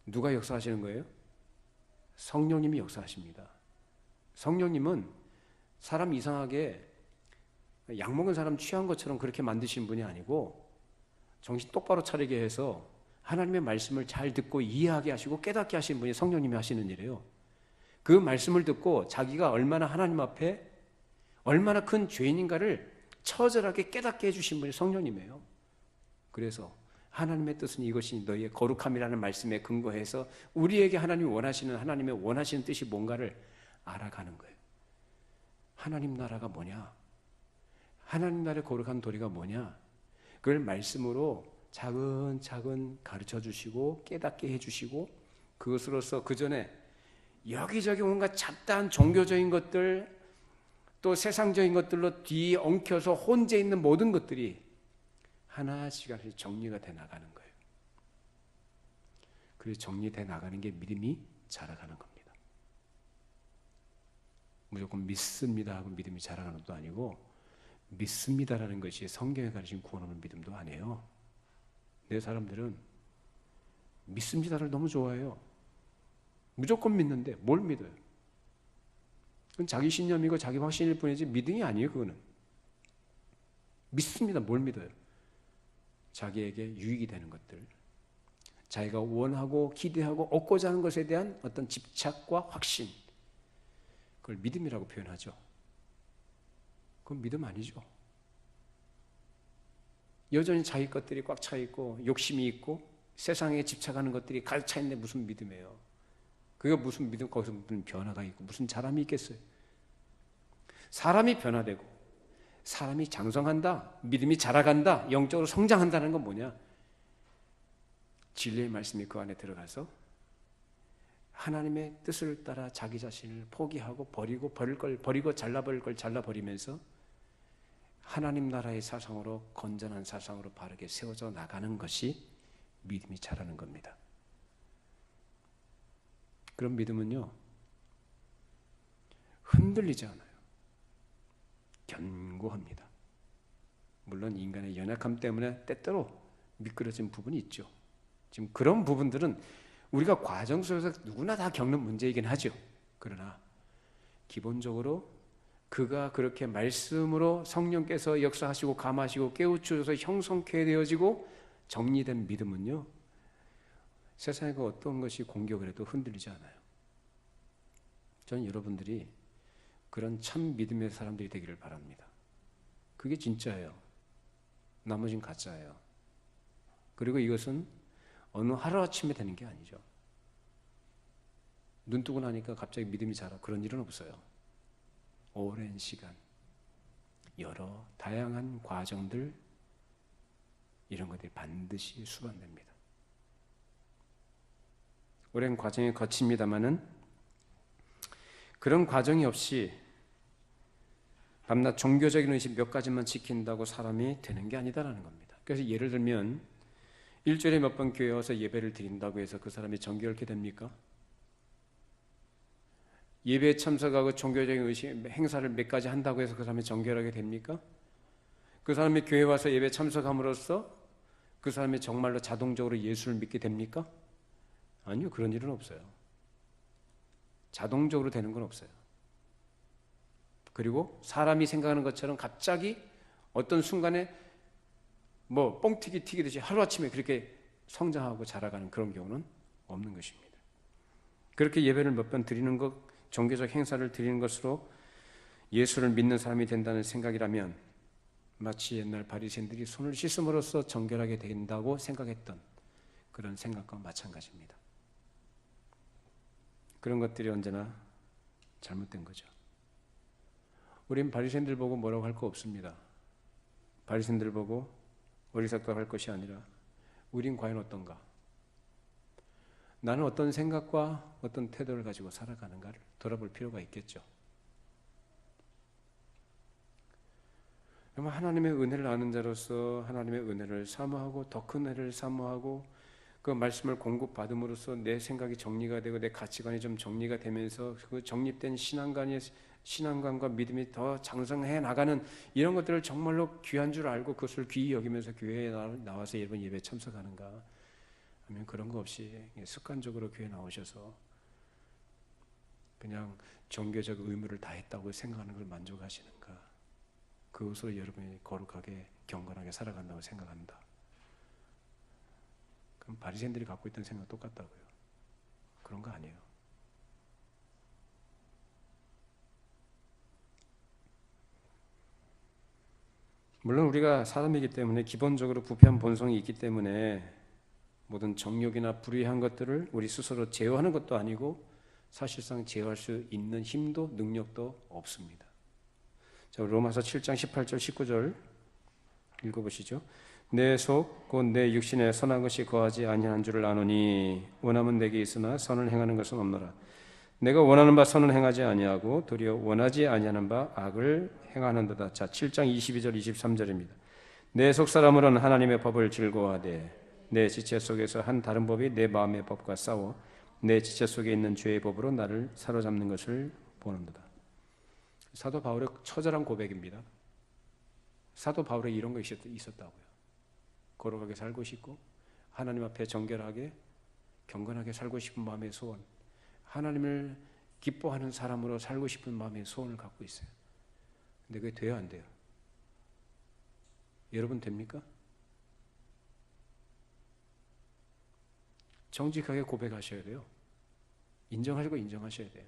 누가 역사하시는 거예요? 성령님이 역사하십니다. 성령님은 사람 이상하게 약 먹은 사람 취한 것처럼 그렇게 만드신 분이 아니고 정신 똑바로 차리게 해서 하나님의 말씀을 잘 듣고 이해하게 하시고 깨닫게 하신 분이 성령님이 하시는 일이에요. 그 말씀을 듣고 자기가 얼마나 하나님 앞에 얼마나 큰 죄인인가를 처절하게 깨닫게 해주신 분이 성령님이에요. 그래서 하나님의 뜻은 이것이 너희의 거룩함이라는 말씀에 근거해서 우리에게 하나님이 원하시는 하나님의 원하시는 뜻이 뭔가를 알아가는 거예요. 하나님 나라가 뭐냐? 하나님 나라의 거룩한 도리가 뭐냐? 그걸 말씀으로 차근차근 가르쳐 주시고 깨닫게 해주시고 그것으로서 그 전에 여기저기 온갖 잡다한 종교적인 것들 또 세상적인 것들로 뒤엉켜서 혼재 있는 모든 것들이 하나씩 하나씩 정리가 돼 나가는 거예요. 그래서 정리돼 나가는 게 믿음이 자라가는 겁니다. 무조건 믿습니다 하고 믿음이 자라가는 것도 아니고 믿습니다라는 것이 성경에 가르친 구원 얻는 믿음도 아니에요. 내 사람들은 믿습니다를 너무 좋아해요. 무조건 믿는데 뭘 믿어요? 그건 자기 신념이고 자기 확신일 뿐이지 믿음이 아니에요. 그거는 믿습니다. 뭘 믿어요? 자기에게 유익이 되는 것들, 자기가 원하고 기대하고 얻고자 하는 것에 대한 어떤 집착과 확신, 그걸 믿음이라고 표현하죠. 그건 믿음 아니죠. 여전히 자기 것들이 꽉 차 있고 욕심이 있고 세상에 집착하는 것들이 가득 차 있는데 무슨 믿음이에요? 그게 무슨 믿음, 거기서 무슨 변화가 있고 무슨 자람이 있겠어요? 사람이 변화되고 사람이 장성한다, 믿음이 자라간다, 영적으로 성장한다는 건 뭐냐? 진리의 말씀이 그 안에 들어가서 하나님의 뜻을 따라 자기 자신을 포기하고 버리고 버릴 걸 버리고 잘라버릴 걸 잘라버리면서 하나님 나라의 사상으로 건전한 사상으로 바르게 세워져 나가는 것이 믿음이 자라는 겁니다. 그런 믿음은요, 흔들리지 않아요. 견고합니다. 물론 인간의 연약함 때문에 때때로 미끄러진 부분이 있죠. 지금 그런 부분들은 우리가 과정 속에서 누구나 다 겪는 문제이긴 하죠. 그러나 기본적으로 그가 그렇게 말씀으로 성령께서 역사하시고 감하시고 깨우쳐줘서 형성케 되어지고 정리된 믿음은요, 세상에 어떤 것이 공격을 해도 흔들리지 않아요. 저는 여러분들이 그런 참 믿음의 사람들이 되기를 바랍니다. 그게 진짜예요. 나머진 가짜예요. 그리고 이것은 어느 하루아침에 되는 게 아니죠. 눈 뜨고 나니까 갑자기 믿음이 자라, 그런 일은 없어요. 오랜 시간, 여러 다양한 과정들, 이런 것들이 반드시 수반됩니다. 오랜 과정이 거칩니다마는 그런 과정이 없이 밤낮 종교적인 의식 몇 가지만 지킨다고 사람이 되는 게 아니다라는 겁니다. 그래서 예를 들면 일주일에 몇 번 교회 와서 예배를 드린다고 해서 그 사람이 정결케 됩니까? 예배에 참석하고 종교적인 의식 행사를 몇 가지 한다고 해서 그 사람이 정결하게 됩니까? 그 사람이 교회 와서 예배에 참석함으로써 그 사람이 정말로 자동적으로 예수를 믿게 됩니까? 아니요, 그런 일은 없어요. 자동적으로 되는 건 없어요. 그리고 사람이 생각하는 것처럼 갑자기 어떤 순간에 뭐 뻥튀기 튀기듯이 하루아침에 그렇게 성장하고 자라가는 그런 경우는 없는 것입니다. 그렇게 예배를 몇 번 드리는 것, 종교적 행사를 드리는 것으로 예수를 믿는 사람이 된다는 생각이라면 마치 옛날 바리새인들이 손을 씻음으로써 정결하게 된다고 생각했던 그런 생각과 마찬가지입니다. 그런 것들이 언제나 잘못된 거죠. 우린 바리새인들 보고 뭐라고 할 거 없습니다. 바리새인들 보고 어리석다고 할 것이 아니라 우린 과연 어떤가? 나는 어떤 생각과 어떤 태도를 가지고 살아가는가를 돌아볼 필요가 있겠죠. 하나님의 은혜를 아는 자로서 하나님의 은혜를 사모하고 더 큰 은혜를 사모하고 그 말씀을 공급받음으로써 내 생각이 정리가 되고 내 가치관이 좀 정리가 되면서 그 정립된 신앙관과 믿음이 더 장성해 나가는 이런 것들을 정말로 귀한 줄 알고 그것을 귀히 여기면서 교회에 나와서 여러분 예배 참석하는가? 하면 그런 거 없이 습관적으로 교회 나오셔서 그냥 종교적 의무를 다했다고 생각하는 걸 만족하시는가? 그것으로 여러분이 거룩하게 경건하게 살아간다고 생각한다. 그럼 바리새인들이 갖고 있던 생각 똑같다고요. 그런 거 아니에요. 물론 우리가 사람이기 때문에 기본적으로 부패한 본성이 있기 때문에 모든 정욕이나 불의한 것들을 우리 스스로 제어하는 것도 아니고 사실상 제어할 수 있는 힘도 능력도 없습니다. 자, 로마서 7장 18절 19절 읽어보시죠. 내 속 곧 내 육신에 선한 것이 거하지 아니한 줄을 아노니 원함은 내게 있으나 선을 행하는 것은 없노라. 내가 원하는 바 선을 행하지 아니하고 도리어 원하지 아니하는 바 악을 행하는도다. 자, 7장 22절 23절입니다. 내 속사람으로는 하나님의 법을 즐거워하되 내 지체 속에서 한 다른 법이 내 마음의 법과 싸워 내 지체 속에 있는 죄의 법으로 나를 사로잡는 것을 보는도다. 사도 바울의 처절한 고백입니다. 사도 바울에 이런 거 있었다고요. 거룩하게 살고 싶고 하나님 앞에 정결하게 경건하게 살고 싶은 마음의 소원, 하나님을 기뻐하는 사람으로 살고 싶은 마음의 소원을 갖고 있어요. 근데 그게 돼야 안 돼요? 여러분 됩니까? 정직하게 고백하셔야 돼요. 인정하시고 인정하셔야 돼요.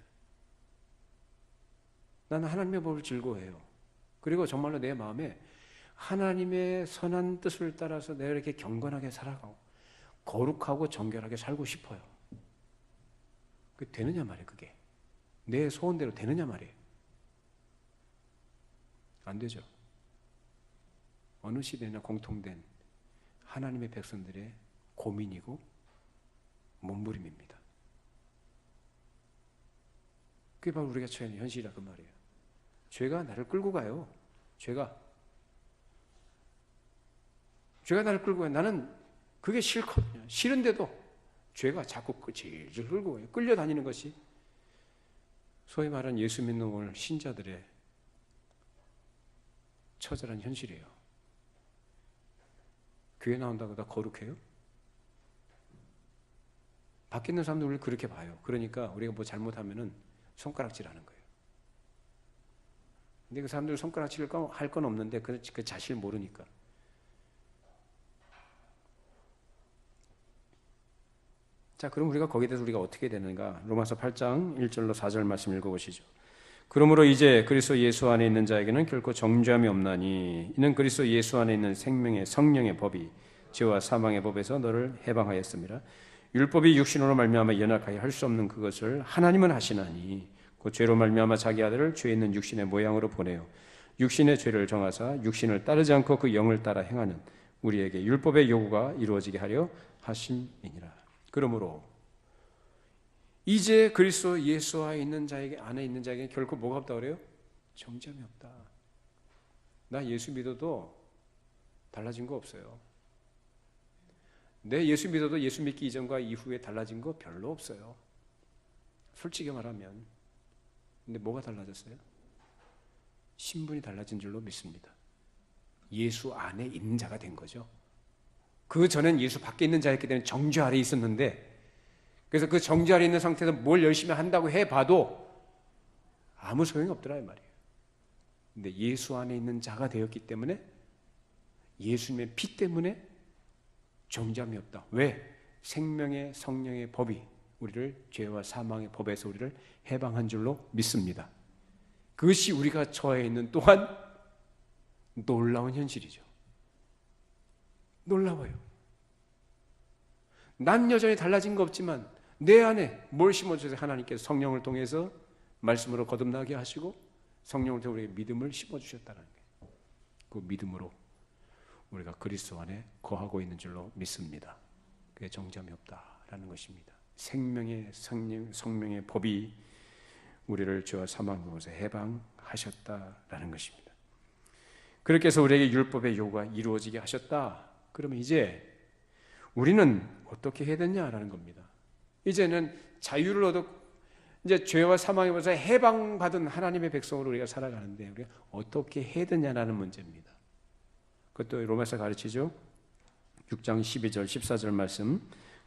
나는 하나님의 법을 즐거워해요. 그리고 정말로 내 마음에 하나님의 선한 뜻을 따라서 내가 이렇게 경건하게 살아가고 거룩하고 정결하게 살고 싶어요. 그게 되느냐 말이에요. 그게 내 소원대로 되느냐 말이에요. 안 되죠. 어느 시대나 공통된 하나님의 백성들의 고민이고 몸부림입니다. 그게 바로 우리가 처해 있는 현실이라 그 말이에요. 죄가 나를 끌고 가요. 죄가 나를 끌고 가요. 나는 그게 싫거든요. 싫은데도 죄가 자꾸 질질 끌고 가요. 끌려다니는 것이 소위 말하는 예수 믿는 오늘 신자들의 처절한 현실이에요. 교회 나온다고 다 거룩해요? 밖에 있는 사람들 우리를 그렇게 봐요. 그러니까 우리가 뭐 잘못하면은 손가락질하는 거예요. 근데 그 사람들 손가락질 할 건 없는데 그 자신을 모르니까. 자, 그럼 우리가 거기에 대해서 우리가 어떻게 되는가? 로마서 8장 1절로 4절 말씀 읽어보시죠. 그러므로 이제 그리스도 예수 안에 있는 자에게는 결코 정죄함이 없나니 이는 그리스도 예수 안에 있는 생명의 성령의 법이 죄와 사망의 법에서 너를 해방하였습니다. 율법이 육신으로 말미암아 연약하게 할 수 없는 그것을 하나님은 하시나니 그 죄로 말미암아 자기 아들을 죄 있는 육신의 모양으로 보내요 육신의 죄를 정하사 육신을 따르지 않고 그 영을 따라 행하는 우리에게 율법의 요구가 이루어지게 하려 하심이니라. 그러므로 이제 그리스도 예수 안에 있는 자에게 결코 뭐가 없다 그래요? 정죄함이 없다. 나 예수 믿어도 달라진 거 없어요. 내 예수 믿어도 예수 믿기 이전과 이후에 달라진 거 별로 없어요. 솔직히 말하면. 근데 뭐가 달라졌어요? 신분이 달라진 줄로 믿습니다. 예수 안에 있는 자가 된 거죠. 그 전엔 예수 밖에 있는 자였기 때문에 정죄 아래에 있었는데, 그래서 그 정죄 아래에 있는 상태에서 뭘 열심히 한다고 해봐도 아무 소용이 없더라 이 말이에요. 근데 예수 안에 있는 자가 되었기 때문에 예수님의 피 때문에 정죄함이 없다. 왜? 생명의 성령의 법이 우리를 죄와 사망의 법에서 우리를 해방한 줄로 믿습니다. 그것이 우리가 처해 있는 또한 놀라운 현실이죠. 놀라워요. 난 여전히 달라진 거 없지만 내 안에 뭘 심어주세요? 하나님께서 성령을 통해서 말씀으로 거듭나게 하시고 성령을 통해 우리에게 믿음을 심어주셨다는 거예요. 그 믿음으로 우리가 그리스도 안에 거하고 있는 줄로 믿습니다. 그게 정죄함이 없다라는 것입니다. 생명의 성령의 법이 우리를 죄와 사망으로부터 해방하셨다라는 것입니다. 그렇게 해서 우리에게 율법의 요구가 이루어지게 하셨다. 그러면 이제 우리는 어떻게 해야 되냐라는 겁니다. 이제는 자유를 얻어 이제 죄와 사망에서 해방받은 하나님의 백성으로 우리가 살아가는데 우리가 어떻게 해야 되냐라는 문제입니다. 그것도 로마서 가르치죠. 6장 12절 14절 말씀.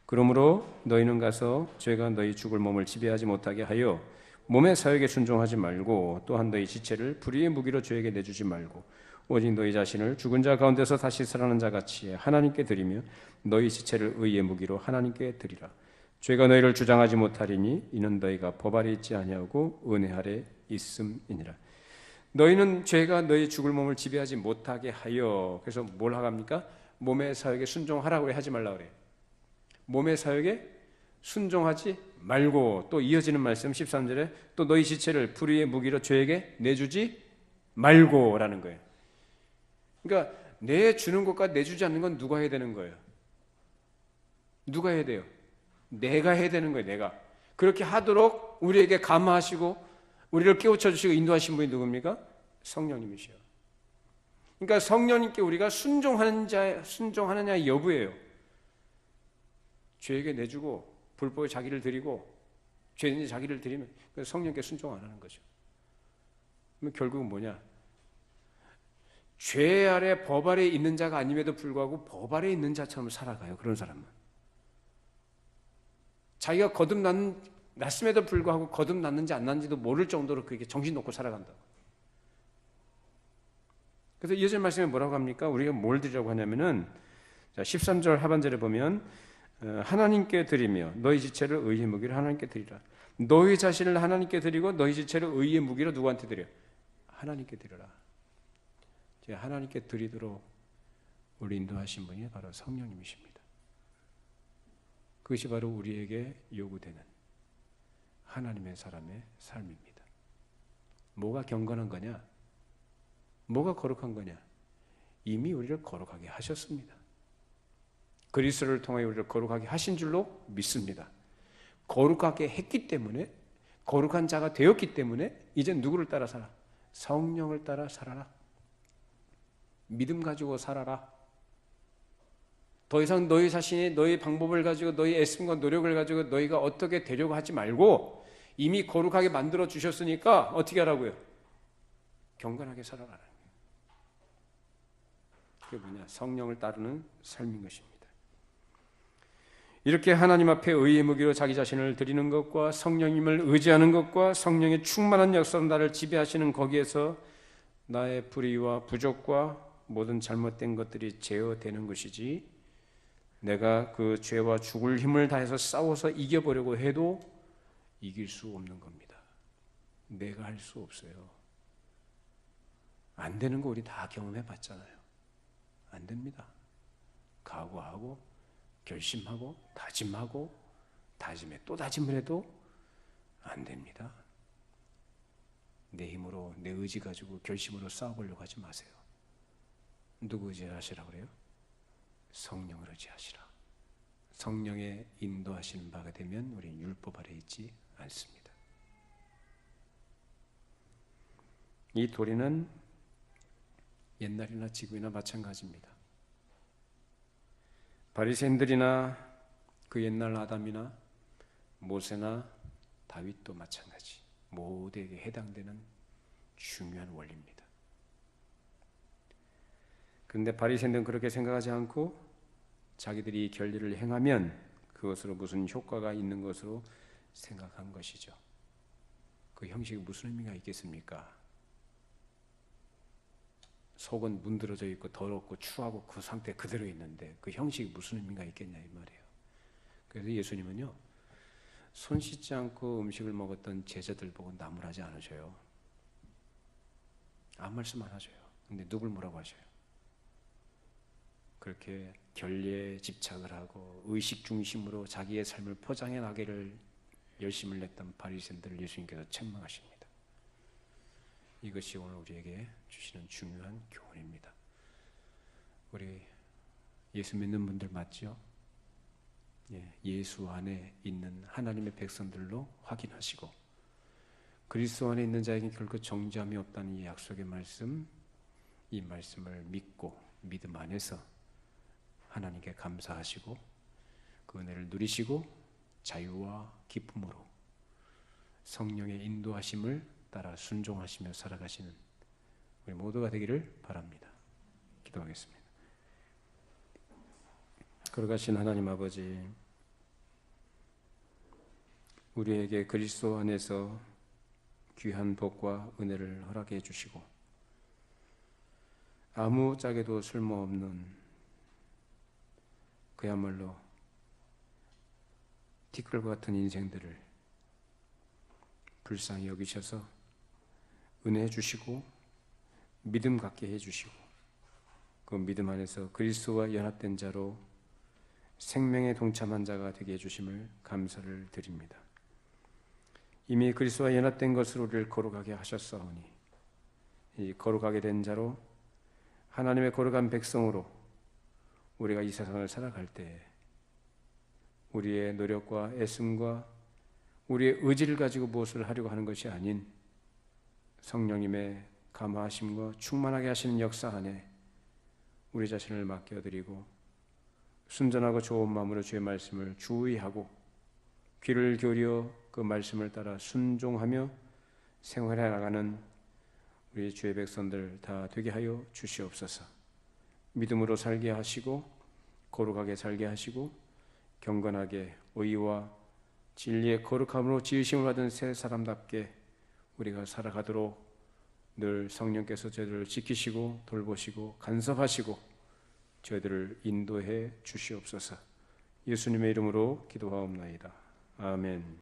그러므로 너희는 가서 죄가 너희 죽을 몸을 지배하지 못하게 하여 몸의 사역에 순종하지 말고 또한 너희 지체를 불의의 무기로 죄에게 내주지 말고 오직 너희 자신을 죽은 자 가운데서 다시 살아난 자 같이 하나님께 드리며 너희 지체를 의의 무기로 하나님께 드리라. 죄가 너희를 주장하지 못하리니 이는 너희가 법 아래 있지 아니하고 은혜 아래 있음이니라. 너희는 죄가 너희 죽을 몸을 지배하지 못하게 하여, 그래서 뭘 하랍니까? 몸의 사역에 순종하라고 하지 말라 그래요. 몸의 사역에 순종하지 말고, 또 이어지는 말씀 13절에 또 너희 지체를 불의의 무기로 죄에게 내주지 말고라는 거예요. 그러니까 내주는 것과 내주지 않는 건 누가 해야 되는 거예요? 누가 해야 돼요? 내가 해야 되는 거예요. 내가. 그렇게 하도록 우리에게 감화하시고 우리를 깨우쳐 주시고 인도하신 분이 누굽니까? 성령님이시요. 그러니까 성령님께 우리가 순종하느냐 여부예요. 죄에게 내주고 불법에 자기를 드리고 죄인이 자기를 드리면 성령께 순종 안 하는 거죠. 그럼 결국은 뭐냐? 죄 아래 법 아래 있는 자가 아님에도 불구하고 법 아래 있는 자처럼 살아가요. 그런 사람은 자기가 거듭났음에도 불구하고 거듭났는지 안 났는지도 모를 정도로 그게 정신 놓고 살아간다. 그래서 이어진 말씀에 뭐라고 합니까? 우리가 뭘 드리라고 하냐면은 13절 하반절에 보면 하나님께 드리며 너희 지체를 의의 무기로 하나님께 드리라. 너희 자신을 하나님께 드리고 너희 지체를 의의 무기로 누구한테 드려? 하나님께 드려라. 하나님께 드리도록 우리 인도하신 분이 바로 성령님이십니다. 그것이 바로 우리에게 요구되는 하나님의 사람의 삶입니다. 뭐가 경건한 거냐? 뭐가 거룩한 거냐? 이미 우리를 거룩하게 하셨습니다. 그리스도를 통하여 우리를 거룩하게 하신 줄로 믿습니다. 거룩하게 했기 때문에, 거룩한 자가 되었기 때문에 이제 누구를 따라 살아? 성령을 따라 살아라. 믿음 가지고 살아라. 더 이상 너희 자신이 너희 방법을 가지고 너희 애씀과 노력을 가지고 너희가 어떻게 되려고 하지 말고 이미 거룩하게 만들어 주셨으니까 어떻게 하라고요? 경건하게 살아라는 거예요. 그게 뭐냐? 성령을 따르는 삶인 것입니다. 이렇게 하나님 앞에 의의 무기로 자기 자신을 드리는 것과 성령님을 의지하는 것과 성령의 충만한 역사로 나를 지배하시는 거기에서 나의 불의와 부족과 모든 잘못된 것들이 제어되는 것이지, 내가 그 죄와 죽을 힘을 다해서 싸워서 이겨보려고 해도 이길 수 없는 겁니다. 내가 할 수 없어요. 안 되는 거 우리 다 경험해 봤잖아요. 안 됩니다. 각오하고 결심하고 다짐하고 다짐에 또 다짐을 해도 안 됩니다. 내 힘으로 내 의지 가지고 결심으로 싸워보려고 하지 마세요. 누구 의지하시라고 그래요? 성령을 의지하시라. 성령의 인도하시는 바가 되면 우리는 율법 아래 있지 않습니다. 이 도리는 옛날이나 지금이나 마찬가지입니다. 바리새인들이나 그 옛날 아담이나 모세나 다윗도 마찬가지, 모두에게 해당되는 중요한 원리입니다. 그런데 바리새인들은 그렇게 생각하지 않고 자기들이 이 결례를 행하면 그것으로 무슨 효과가 있는 것으로 생각한 것이죠. 그 형식이 무슨 의미가 있겠습니까? 속은 문드러져 있고 더럽고 추하고 그 상태 그대로 있는데 그 형식이 무슨 의미가 있겠냐 이 말이에요. 그래서 예수님은요, 손 씻지 않고 음식을 먹었던 제자들 보고 나무라지 않으셔요. 아무 말씀 안 하셔요. 근데 누굴 뭐라고 하셔요? 그렇게 결례에 집착을 하고 의식 중심으로 자기의 삶을 포장해 나기를 열심을 냈던 바리새인들을 예수님께서 책망하십니다. 이것이 오늘 우리에게 주시는 중요한 교훈입니다. 우리 예수 믿는 분들 맞죠? 예수 안에 있는 하나님의 백성들로 확인하시고 그리스도 안에 있는 자에게 결코 정죄함이 없다는 이 약속의 말씀, 이 말씀을 믿고 믿음 안에서 하나님께 감사하시고 그 은혜를 누리시고 자유와 기쁨으로 성령의 인도하심을 따라 순종하시며 살아가시는 우리 모두가 되기를 바랍니다. 기도하겠습니다. 거룩하신 하나님 아버지, 우리에게 그리스도 안에서 귀한 복과 은혜를 허락해 주시고 아무짝에도 쓸모없는 그야말로 티끌과 같은 인생들을 불쌍히 여기셔서 은혜해 주시고 믿음 갖게 해 주시고 그 믿음 안에서 그리스도와 연합된 자로 생명에 동참한 자가 되게 해주심을 감사를 드립니다. 이미 그리스도와 연합된 것으로 우리를 거룩하게 하셨사오니 이 거룩하게 된 자로 하나님의 거룩한 백성으로 우리가 이 세상을 살아갈 때 우리의 노력과 애씀과 우리의 의지를 가지고 무엇을 하려고 하는 것이 아닌 성령님의 감화하심과 충만하게 하시는 역사 안에 우리 자신을 맡겨드리고 순전하고 좋은 마음으로 주의 말씀을 주의하고 귀를 기울여 그 말씀을 따라 순종하며 생활해 나가는 우리 주의 백성들 다 되게 하여 주시옵소서. 믿음으로 살게 하시고 거룩하게 살게 하시고 경건하게 의와 진리의 거룩함으로 지으심을 받은 새 사람답게 우리가 살아가도록 늘 성령께서 저희들을 지키시고 돌보시고 간섭하시고 저희들을 인도해 주시옵소서. 예수님의 이름으로 기도하옵나이다. 아멘.